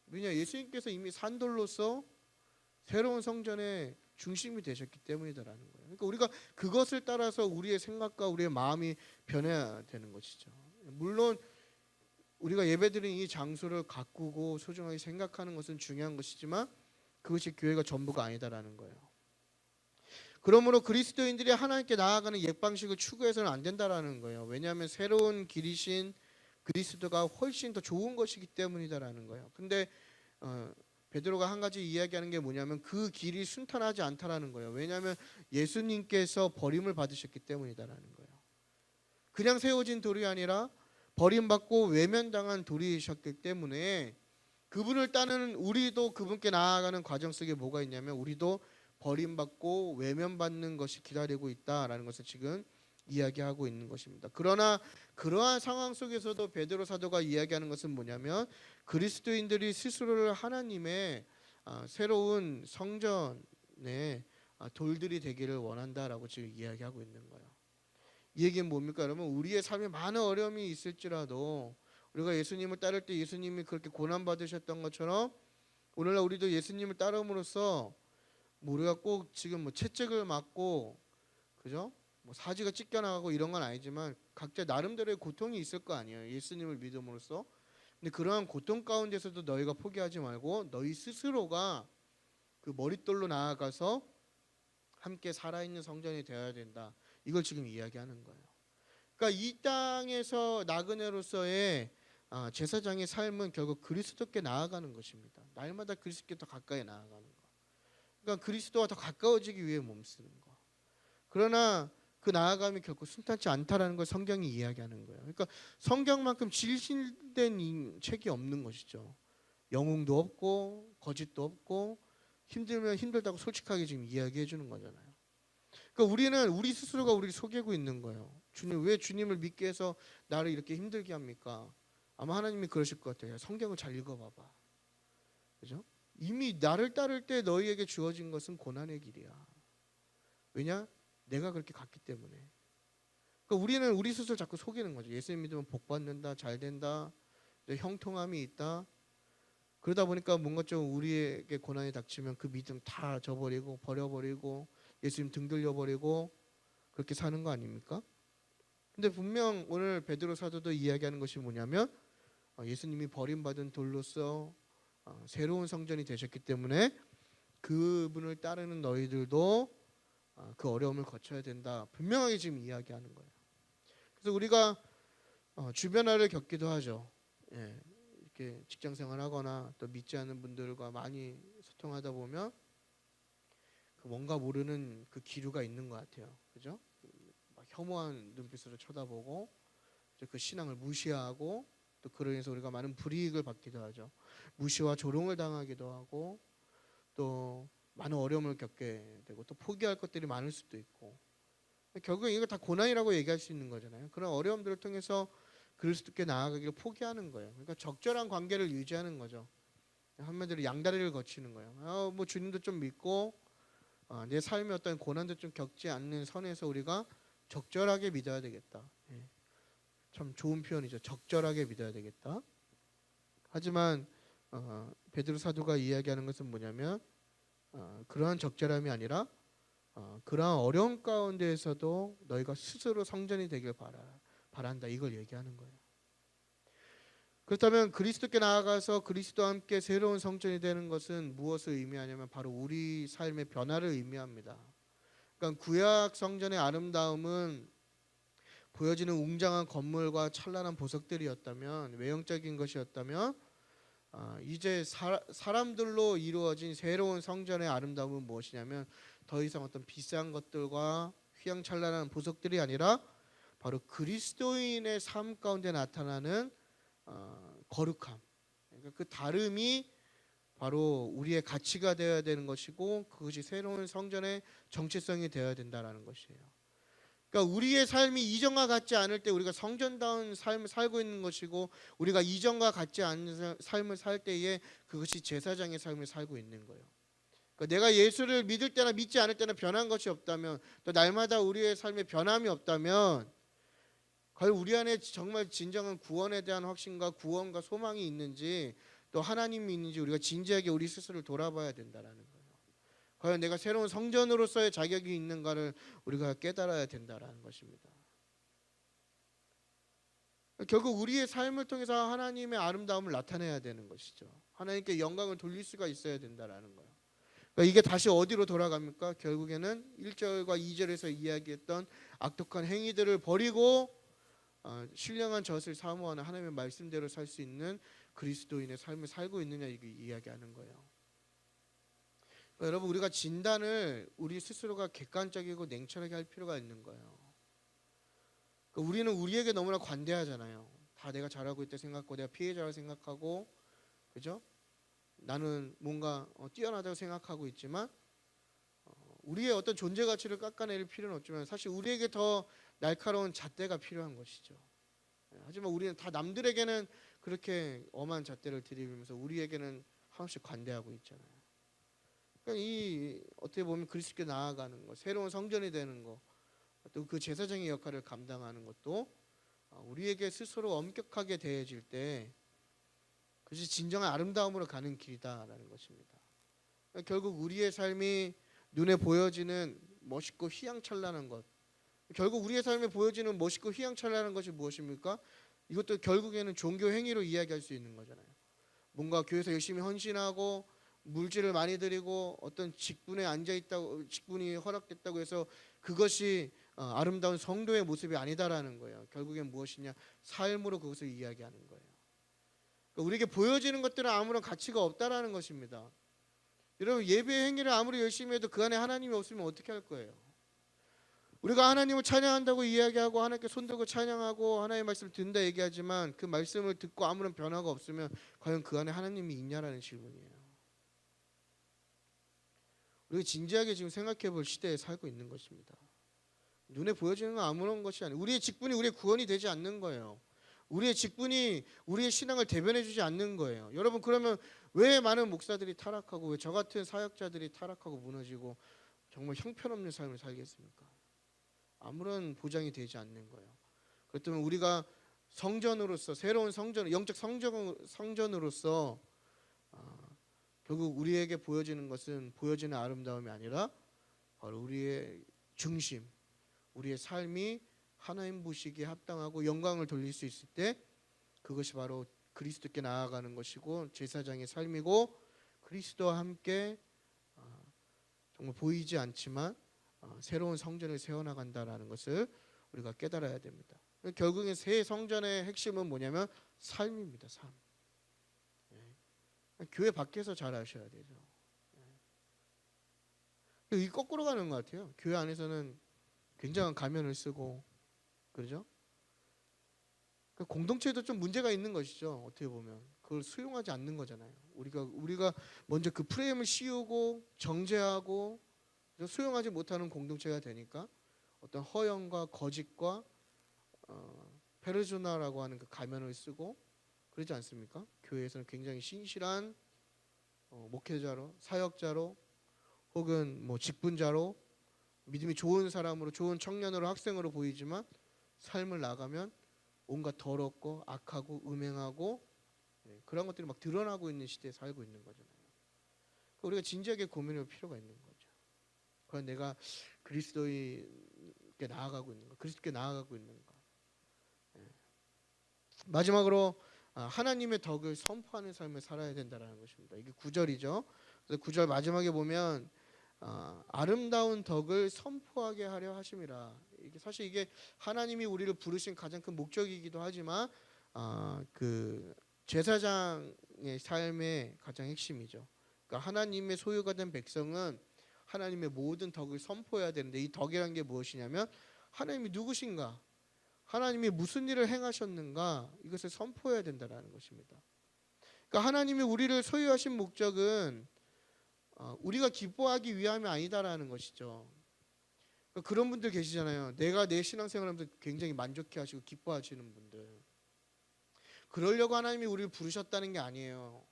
왜냐, 예수님께서 이미 산돌로서 새로운 성전의 중심이 되셨기 때문이다라는 거예요. 그러니까 우리가 그것을 따라서 우리의 생각과 우리의 마음이 변해야 되는 것이죠. 물론 우리가 예배드리는 이 장소를 가꾸고 소중하게 생각하는 것은 중요한 것이지만 그것이 교회가 전부가 아니다라는 거예요. 그러므로 그리스도인들이 하나님께 나아가는 옛 방식을 추구해서는 안 된다라는 거예요. 왜냐하면 새로운 길이신 그리스도가 훨씬 더 좋은 것이기 때문이다라는 거예요. 근데 베드로가 한 가지 이야기하는 게 뭐냐면 그 길이 순탄하지 않다라는 거예요. 왜냐하면 예수님께서 버림을 받으셨기 때문이다라는 거예요. 그냥 세워진 돌이 아니라 버림받고 외면당한 돌이셨기 때문에 그분을 따르는 우리도 그분께 나아가는 과정 속에 뭐가 있냐면 우리도 버림받고 외면받는 것이 기다리고 있다라는 것을 지금 이야기하고 있는 것입니다. 그러나 그러한 상황 속에서도 베드로 사도가 이야기하는 것은 뭐냐면 그리스도인들이 스스로를 하나님의 새로운 성전의 돌들이 되기를 원한다라고 지금 이야기하고 있는 거예요. 이 얘기는 뭡니까? 여러분, 우리의 삶에 많은 어려움이 있을지라도 우리가 예수님을 따를 때 예수님이 그렇게 고난받으셨던 것처럼 오늘날 우리도 예수님을 따름으로써 우리가 꼭 지금 뭐 채찍을 맞고 그죠? 뭐 사지가 찢겨나가고 이런 건 아니지만 각자 나름대로의 고통이 있을 거 아니에요. 예수님을 믿음으로써. 근데 그러한 고통 가운데서도 너희가 포기하지 말고 너희 스스로가 그 머릿돌로 나아가서 함께 살아있는 성전이 되어야 된다. 이걸 지금 이야기하는 거예요. 그러니까 이 땅에서 나그네로서의 제사장의 삶은 결국 그리스도께 나아가는 것입니다. 날마다 그리스도께 더 가까이 나아가는 거. 그러니까 그리스도와 더 가까워지기 위해 몸쓰는 거. 그러나 그 나아감이 결코 순탄치 않다라는 걸 성경이 이야기하는 거예요. 그러니까 성경만큼 진실된 책이 없는 것이죠. 영웅도 없고 거짓도 없고 힘들면 힘들다고 솔직하게 지금 이야기해 주는 거잖아요. 그러니까 우리는 우리 스스로가 우리를 속이고 있는 거예요. 주님, 왜 주님을 믿게 해서 나를 이렇게 힘들게 합니까? 아마 하나님이 그러실 것 같아요. 성경을 잘 읽어봐봐. 그죠? 이미 나를 따를 때 너희에게 주어진 것은 고난의 길이야. 왜냐? 내가 그렇게 갔기 때문에. 그러니까 우리는 우리 스스로 자꾸 속이는 거죠. 예수님 믿으면 복 받는다, 잘 된다, 형통함이 있다. 그러다 보니까 뭔가 좀 우리에게 고난이 닥치면 그 믿음 다 저버리고 버려버리고 예수님 등 돌려버리고 그렇게 사는 거 아닙니까? 근데 분명 오늘 베드로 사도도 이야기하는 것이 뭐냐면 예수님이 버림받은 돌로서 새로운 성전이 되셨기 때문에 그분을 따르는 너희들도 그 어려움을 거쳐야 된다. 분명하게 지금 이야기하는 거예요. 그래서 우리가 주변화를 겪기도 하죠. 예, 이렇게 직장생활하거나 또 믿지 않는 분들과 많이 소통하다 보면 그 뭔가 모르는 그 기류가 있는 것 같아요. 그죠? 막 혐오한 눈빛으로 쳐다보고 그 신앙을 무시하고 또 그로 인해서 우리가 많은 불이익을 받기도 하죠. 무시와 조롱을 당하기도 하고 또 많은 어려움을 겪게 되고 또 포기할 것들이 많을 수도 있고 결국엔 이거 다 고난이라고 얘기할 수 있는 거잖아요. 그런 어려움들을 통해서 그리스도께 나아가기를 포기하는 거예요. 그러니까 적절한 관계를 유지하는 거죠. 한마디로 양다리를 거치는 거예요. 뭐 주님도 좀 믿고 내 삶의 어떤 고난도 좀 겪지 않는 선에서 우리가 적절하게 믿어야 되겠다. 참 좋은 표현이죠. 적절하게 믿어야 되겠다. 하지만 베드로 사도가 이야기하는 것은 뭐냐면 그러한 적절함이 아니라 그러한 어려움 가운데에서도 너희가 스스로 성전이 되길 바란다. 이걸 얘기하는 거예요. 그렇다면 그리스도께 나아가서 그리스도와 함께 새로운 성전이 되는 것은 무엇을 의미하냐면 바로 우리 삶의 변화를 의미합니다. 그러니까 구약 성전의 아름다움은 보여지는 웅장한 건물과 찬란한 보석들이었다면 외형적인 것이었다면 이제 사람들로 이루어진 새로운 성전의 아름다움은 무엇이냐면 더 이상 어떤 비싼 것들과 휘황찬란한 보석들이 아니라 바로 그리스도인의 삶 가운데 나타나는 거룩함. 그러니까 그 다름이 바로 우리의 가치가 되어야 되는 것이고 그것이 새로운 성전의 정체성이 되어야 된다는 것이에요. 그러니까 우리의 삶이 이전과 같지 않을 때 우리가 성전다운 삶을 살고 있는 것이고, 우리가 이전과 같지 않은 삶을 살 때에 그것이 제사장의 삶을 살고 있는 거예요. 그러니까 내가 예수를 믿을 때나 믿지 않을 때나 변한 것이 없다면, 또 날마다 우리의 삶에 변함이 없다면, 과연 우리 안에 정말 진정한 구원에 대한 확신과 구원과 소망이 있는지, 또 하나님이 있는지 우리가 진지하게 우리 스스로를 돌아봐야 된다라는 거예요. 과연 내가 새로운 성전으로서의 자격이 있는가를 우리가 깨달아야 된다라는 것입니다. 결국 우리의 삶을 통해서 하나님의 아름다움을 나타내야 되는 것이죠. 하나님께 영광을 돌릴 수가 있어야 된다라는 거예요. 그러니까 이게 다시 어디로 돌아갑니까? 결국에는 1절과 2절에서 이야기했던 악독한 행위들을 버리고 신령한 젖을 사모하는 하나님의 말씀대로 살 수 있는 그리스도인의 삶을 살고 있느냐, 이게 이야기하는 거예요. 그러니까 여러분, 우리가 진단을 우리 스스로가 객관적이고 냉철하게 할 필요가 있는 거예요. 그러니까 우리는 우리에게 너무나 관대하잖아요. 다 내가 잘하고 있다 생각하고, 내가 피해자라고 생각하고, 그죠? 나는 뭔가 뛰어나다고 생각하고 있지만, 우리의 어떤 존재 가치를 깎아내릴 필요는 없지만, 사실 우리에게 더 날카로운 잣대가 필요한 것이죠. 하지만 우리는 다 남들에게는 그렇게 엄한 잣대를 들이밀면서 우리에게는 한없이 관대하고 있잖아요. 그러니까 이 어떻게 보면 그리스도께 나아가는 것, 새로운 성전이 되는 것, 또 그 제사장의 역할을 감당하는 것도 우리에게 스스로 엄격하게 대해질 때 그것이 진정한 아름다움으로 가는 길이다라는 것입니다. 그러니까 결국 우리의 삶이 눈에 보여지는 멋있고 휘황찬란한 것, 결국 우리의 삶에 보여지는 멋있고 휘황찬란한 것이 무엇입니까? 이것도 결국에는 종교 행위로 이야기할 수 있는 거잖아요. 뭔가 교회에서 열심히 헌신하고 물질을 많이 드리고 어떤 직분에 앉아 있다고, 직분이 허락됐다고 해서 그것이 아름다운 성도의 모습이 아니다라는 거예요. 결국엔 무엇이냐? 삶으로 그것을 이야기하는 거예요. 그러니까 우리에게 보여지는 것들은 아무런 가치가 없다라는 것입니다. 여러분, 예배 행위를 아무리 열심히 해도 그 안에 하나님이 없으면 어떻게 할 거예요? 우리가 하나님을 찬양한다고 이야기하고 하나님께 손들고 찬양하고 하나님의 말씀을 듣는다 얘기하지만, 그 말씀을 듣고 아무런 변화가 없으면 과연 그 안에 하나님이 있냐라는 질문이에요. 우리가 진지하게 지금 생각해 볼 시대에 살고 있는 것입니다. 눈에 보여지는 건 아무런 것이 아니에요. 우리의 직분이 우리의 구원이 되지 않는 거예요. 우리의 직분이 우리의 신앙을 대변해 주지 않는 거예요. 여러분, 그러면 왜 많은 목사들이 타락하고, 왜 저 같은 사역자들이 타락하고 무너지고 정말 형편없는 삶을 살겠습니까? 아무런 보장이 되지 않는 거예요. 그렇다면 우리가 성전으로서, 새로운 성전, 영적 성전으로서 결국 우리에게 보여지는 것은 보여지는 아름다움이 아니라 바로 우리의 중심, 우리의 삶이 하나님 보시기에 합당하고 영광을 돌릴 수 있을 때 그것이 바로 그리스도께 나아가는 것이고 제사장의 삶이고, 그리스도와 함께 정말 보이지 않지만 새로운 성전을 세워나간다라는 것을 우리가 깨달아야 됩니다. 결국엔 새 성전의 핵심은 뭐냐면 삶입니다. 삶. 교회 밖에서 잘 아셔야 되죠. 이 거꾸로 가는 것 같아요. 교회 안에서는 굉장한 가면을 쓰고, 그러죠? 공동체에도 좀 문제가 있는 것이죠. 어떻게 보면 그걸 수용하지 않는 거잖아요. 우리가 먼저 그 프레임을 씌우고 정죄하고 수용하지 못하는 공동체가 되니까 어떤 허영과 거짓과 페르소나라고 하는 그 가면을 쓰고 그러지 않습니까? 교회에서는 굉장히 신실한 목회자로, 사역자로, 혹은 뭐 직분자로, 믿음이 좋은 사람으로, 좋은 청년으로, 학생으로 보이지만 삶을 나가면 온갖 더럽고 악하고 음행하고 그런 것들이 막 드러나고 있는 시대에 살고 있는 거잖아요. 그러니까 우리가 진지하게 고민할 필요가 있는 거죠. 과연 내가 그리스도께 나아가고 있는가, 그리스도께 나아가고 있는가. 마지막으로 하나님의 덕을 선포하는 삶을 살아야 된다는 것입니다. 이게 9절이죠. 그래서 9절 마지막에 보면 아름다운 덕을 선포하게 하려 하심이라. 사실 이게 하나님이 우리를 부르신 가장 큰 목적이기도 하지만 그 제사장의 삶의 가장 핵심이죠. 그러니까 하나님의 소유가 된 백성은 하나님의 모든 덕을 선포해야 되는데, 이 덕이란 게 무엇이냐면 하나님이 누구신가, 하나님이 무슨 일을 행하셨는가, 이것을 선포해야 된다는 것입니다. 그러니까 하나님이 우리를 소유하신 목적은 우리가 기뻐하기 위함이 아니다라는 것이죠. 그러니까 그런 분들 계시잖아요. 내가 내 신앙생활하면서 굉장히 만족해하시고 기뻐하시는 분들. 그러려고 하나님이 우리를 부르셨다는 게 아니에요.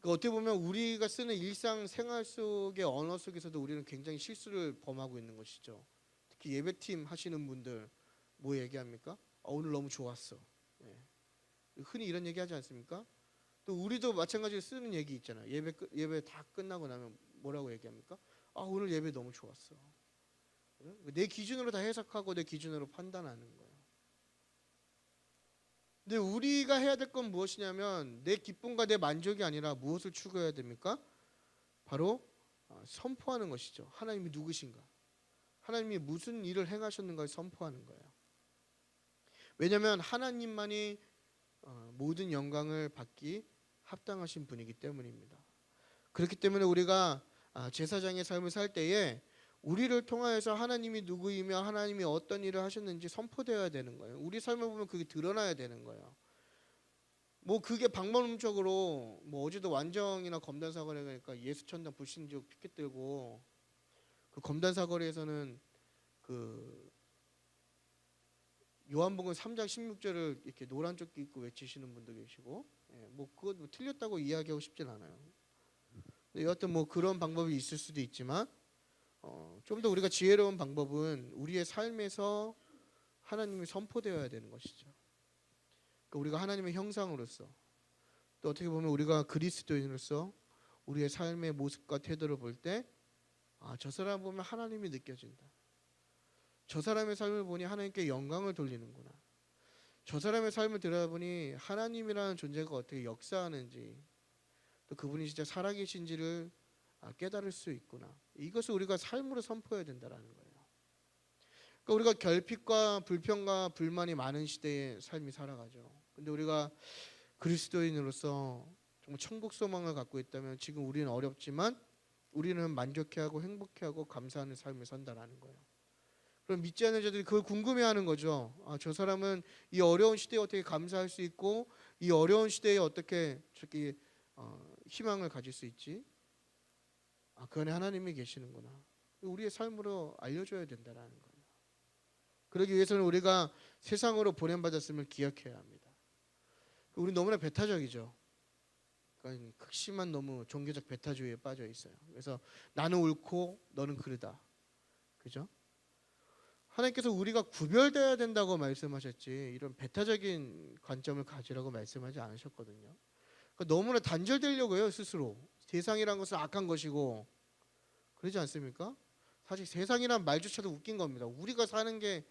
그러니까 어떻게 보면 우리가 쓰는 일상생활 속의 언어 속에서도 우리는 굉장히 실수를 범하고 있는 것이죠. 특히 예배팀 하시는 분들 뭐 얘기합니까? 오늘 너무 좋았어. 예. 흔히 이런 얘기 하지 않습니까? 또 우리도 마찬가지로 쓰는 얘기 있잖아요. 예배 다 끝나고 나면 뭐라고 얘기합니까? 오늘 예배 너무 좋았어. 내 기준으로 다 해석하고 내 기준으로 판단하는 거예요. 근데 우리가 해야 될 건 무엇이냐면 내 기쁨과 내 만족이 아니라 무엇을 추구해야 됩니까? 바로 선포하는 것이죠. 하나님이 누구신가? 하나님이 무슨 일을 행하셨는가를 선포하는 거예요. 왜냐하면 하나님만이 모든 영광을 받기 합당하신 분이기 때문입니다. 그렇기 때문에 우리가 제사장의 삶을 살 때에 우리를 통하여서 하나님이 누구이며 하나님이 어떤 일을 하셨는지 선포되어야 되는 거예요. 우리 삶을 보면 그게 드러나야 되는 거예요. 뭐 그게 방법론적으로 뭐 어제도 완정이나 검단 사거리에 가니까 예수천당 불신지옥 피켓 들고 그 검단 사거리에서는 그 요한복음 3장 16절을 이렇게 노란 조끼 입고 외치시는 분도 계시고, 뭐 그것 뭐 틀렸다고 이야기하고 싶진 않아요. 여하튼 뭐 그런 방법이 있을 수도 있지만 좀 더 우리가 지혜로운 방법은 우리의 삶에서 하나님이 선포되어야 되는 것이죠. 그러니까 우리가 하나님의 형상으로서 또 어떻게 보면 우리가 그리스도인으로서 우리의 삶의 모습과 태도를 볼 때 저 사람 보면 하나님이 느껴진다. 저 사람의 삶을 보니 하나님께 영광을 돌리는구나. 저 사람의 삶을 들여다보니 하나님이라는 존재가 어떻게 역사하는지 또 그분이 진짜 살아계신지를 깨달을 수 있구나. 이것을 우리가 삶으로 선포해야 된다는 거예요. 그러니까 우리가 결핍과 불평과 불만이 많은 시대에 삶이 살아가죠. 근데 우리가 그리스도인으로서 정말 천국 소망을 갖고 있다면 지금 우리는 어렵지만 우리는 만족해하고 행복해하고 감사하는 삶을 산다는 거예요. 그럼 믿지 않는 자들이 그걸 궁금해하는 거죠. 저 사람은 이 어려운 시대에 어떻게 감사할 수 있고 이 어려운 시대에 어떻게 저기 희망을 가질 수 있지? 그 안에 하나님이 계시는구나. 우리의 삶으로 알려줘야 된다는 거예요. 그러기 위해서는 우리가 세상으로 보냄받았음을 기억해야 합니다. 우리 너무나 배타적이죠. 그러니까 극심한 너무 종교적 배타주의에 빠져 있어요. 그래서 나는 옳고 너는 그르다. 그죠? 하나님께서 우리가 구별되어야 된다고 말씀하셨지 이런 배타적인 관점을 가지라고 말씀하지 않으셨거든요. 그러니까 너무나 단절되려고 해요. 스스로. 세상이란 것은 악한 것이고 그러지 않습니까? 사실 세상이란 말조차도 웃긴 겁니다. 우리가 사는 게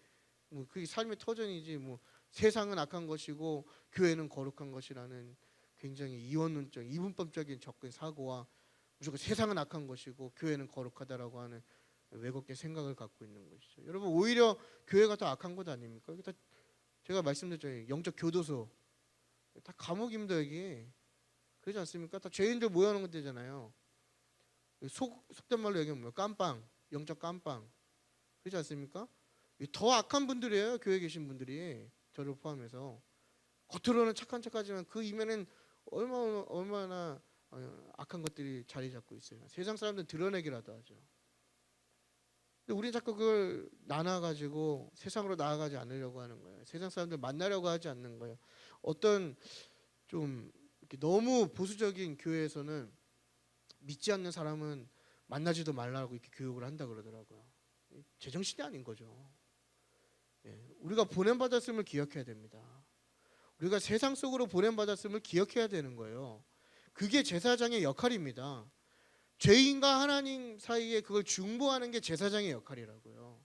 뭐 그게 삶의 터전이지 뭐 세상은 악한 것이고 교회는 거룩한 것이라는 굉장히 이원론적 이분법적인 접근 사고와 무조건 세상은 악한 것이고 교회는 거룩하다라고 하는 왜곡된 생각을 갖고 있는 것이죠. 여러분 오히려 교회가 더 악한 것 아닙니까? 다 제가 말씀드렸죠. 영적 교도소 다 감옥입니다 여기. 그러지 않습니까? 다 죄인들 모여놓은 데잖아요. 속된 말로 얘기하면 뭐예요? 깜빵, 영적 깜빵. 그렇지 않습니까? 더 악한 분들이에요. 교회에 계신 분들이 저를 포함해서 겉으로는 착한 척하지만 그 이면엔 얼마나 악한 것들이 자리 잡고 있어요. 세상 사람들은 드러내기라도 하죠. 근데 우리는 자꾸 그걸 나눠가지고 세상으로 나아가지 않으려고 하는 거예요. 세상 사람들 만나려고 하지 않는 거예요. 어떤 좀 이렇게 너무 보수적인 교회에서는 믿지 않는 사람은 만나지도 말라고 이렇게 교육을 한다 그러더라고요. 제정신이 아닌 거죠. 우리가 보냄받았음을 기억해야 됩니다. 우리가 세상 속으로 보냄받았음을 기억해야 되는 거예요. 그게 제사장의 역할입니다. 죄인과 하나님 사이에 그걸 중보하는 게 제사장의 역할이라고요.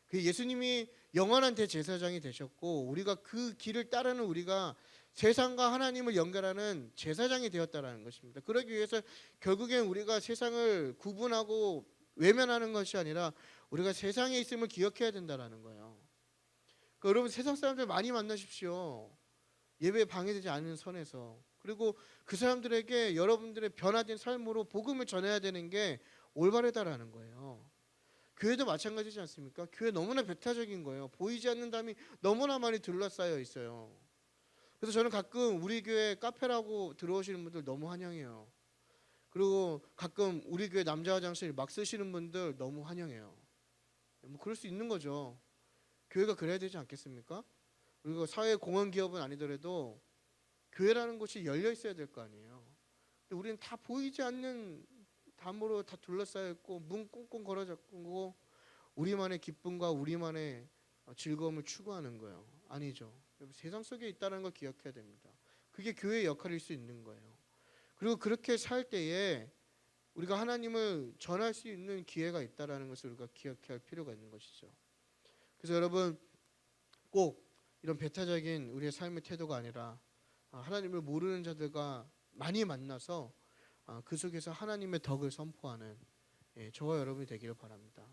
그 예수님이 영원한 대제사장이 되셨고 우리가 그 길을 따르는 우리가 세상과 하나님을 연결하는 제사장이 되었다라는 것입니다. 그러기 위해서 결국엔 우리가 세상을 구분하고 외면하는 것이 아니라 우리가 세상에 있음을 기억해야 된다라는 거예요. 그러니까 여러분 세상 사람들 많이 만나십시오. 예배에 방해되지 않는 선에서. 그리고 그 사람들에게 여러분들의 변화된 삶으로 복음을 전해야 되는 게 올바르다라는 거예요. 교회도 마찬가지지 않습니까? 교회 너무나 배타적인 거예요. 보이지 않는 담이 너무나 많이 둘러싸여 있어요. 그래서 저는 가끔 우리 교회 카페라고 들어오시는 분들 너무 환영해요. 그리고 가끔 우리 교회 남자 화장실 막 쓰시는 분들 너무 환영해요. 뭐 그럴 수 있는 거죠. 교회가 그래야 되지 않겠습니까? 그리고 사회 공헌 기업은 아니더라도 교회라는 곳이 열려 있어야 될 거 아니에요. 근데 우리는 다 보이지 않는 담으로 다 둘러싸여 있고 문 꽁꽁 걸어 잠그고 우리만의 기쁨과 우리만의 즐거움을 추구하는 거예요. 아니죠. 세상 속에 있다는 걸 기억해야 됩니다. 그게 교회의 역할일 수 있는 거예요. 그리고 그렇게 살 때에 우리가 하나님을 전할 수 있는 기회가 있다라는 것을 우리가 기억해야 할 필요가 있는 것이죠. 그래서 여러분 꼭 이런 배타적인 우리의 삶의 태도가 아니라 하나님을 모르는 자들과 많이 만나서 그 속에서 하나님의 덕을 선포하는 저와 여러분이 되기를 바랍니다.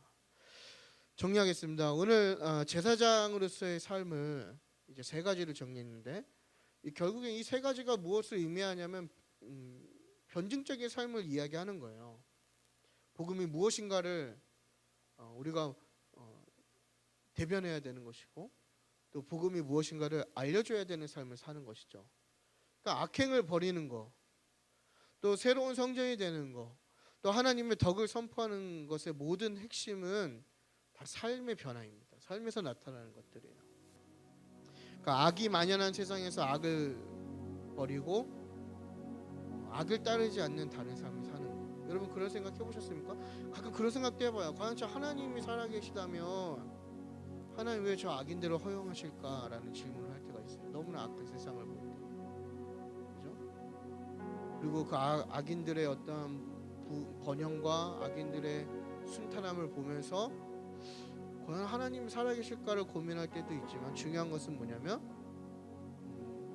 정리하겠습니다. 오늘 제사장으로서의 삶을 이제 세 가지를 정리했는데 결국엔 이 세 가지가 무엇을 의미하냐면 변증적인 삶을 이야기하는 거예요. 복음이 무엇인가를 우리가 대변해야 되는 것이고 또 복음이 무엇인가를 알려줘야 되는 삶을 사는 것이죠. 그러니까 악행을 버리는 거, 또 새로운 성전이 되는 거, 또 하나님의 덕을 선포하는 것의 모든 핵심은 다 삶의 변화입니다. 삶에서 나타나는 것들이에요. 그러니까 악이 만연한 세상에서 악을 버리고 악을 따르지 않는 다른 삶을 사는 거. 여러분 그런 생각 해보셨습니까? 가끔 그런 생각도 해봐요. 과연 저 하나님이 살아계시다면 하나님 왜 저 악인들을 허용하실까라는 질문을 할 때가 있어요. 너무나 악한 세상을 볼 때, 그죠? 그리고 그 악인들의 어떤 번영과 악인들의 순탄함을 보면서 과연 하나님이 살아계실까를 고민할 때도 있지만 중요한 것은 뭐냐면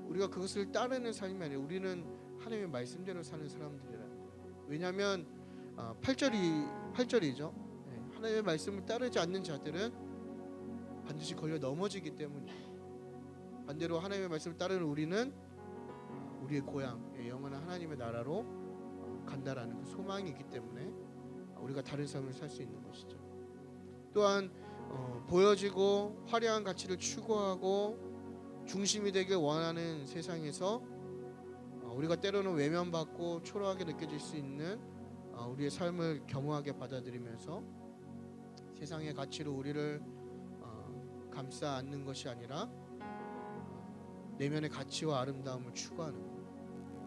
우리가 그것을 따르는 삶이 아니라 우리는 하나님의 말씀대로 사는 사람들이라는 거예요. 왜냐하면 8절이죠. 하나님의 말씀을 따르지 않는 자들은 반드시 걸려 넘어지기 때문이에요. 반대로 하나님의 말씀을 따르는 우리는 우리의 고향, 영원한 하나님의 나라로 간다라는 그 소망이 있기 때문에 우리가 다른 삶을 살 수 있는 것이죠. 또한 보여지고 화려한 가치를 추구하고 중심이 되길 원하는 세상에서 우리가 때로는 외면받고 초라하게 느껴질 수 있는 우리의 삶을 겸허하게 받아들이면서 세상의 가치로 우리를 감싸 안는 것이 아니라 내면의 가치와 아름다움을 추구하는 것,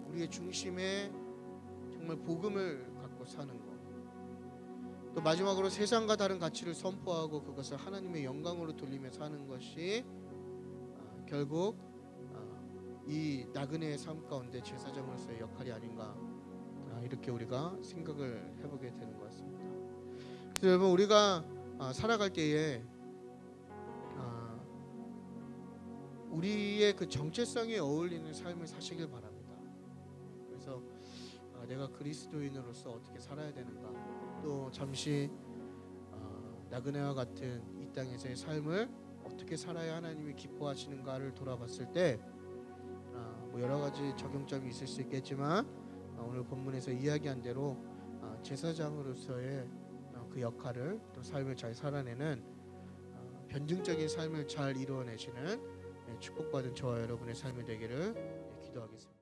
우리의 중심에 정말 복음을 갖고 사는 것, 또 마지막으로 세상과 다른 가치를 선포하고 그것을 하나님의 영광으로 돌리며 사는 것이 결국 이 나그네의 삶 가운데 제사장으로서의 역할이 아닌가, 이렇게 우리가 생각을 해보게 되는 것 같습니다. 그래서 여러분 우리가 살아갈 때에 우리의 그 정체성에 어울리는 삶을 사시길 바랍니다. 그래서 내가 그리스도인으로서 어떻게 살아야 되는가, 또 잠시 나그네와 같은 이 땅에서의 삶을 어떻게 살아야 하나님이 기뻐하시는가를 돌아봤을 때 뭐 여러 가지 적용점이 있을 수 있겠지만 오늘 본문에서 이야기한 대로 제사장으로서의 그 역할을 또 삶을 잘 살아내는 변증적인 삶을 잘 이루어내시는 축복받은 저와 여러분의 삶이 되기를 기도하겠습니다.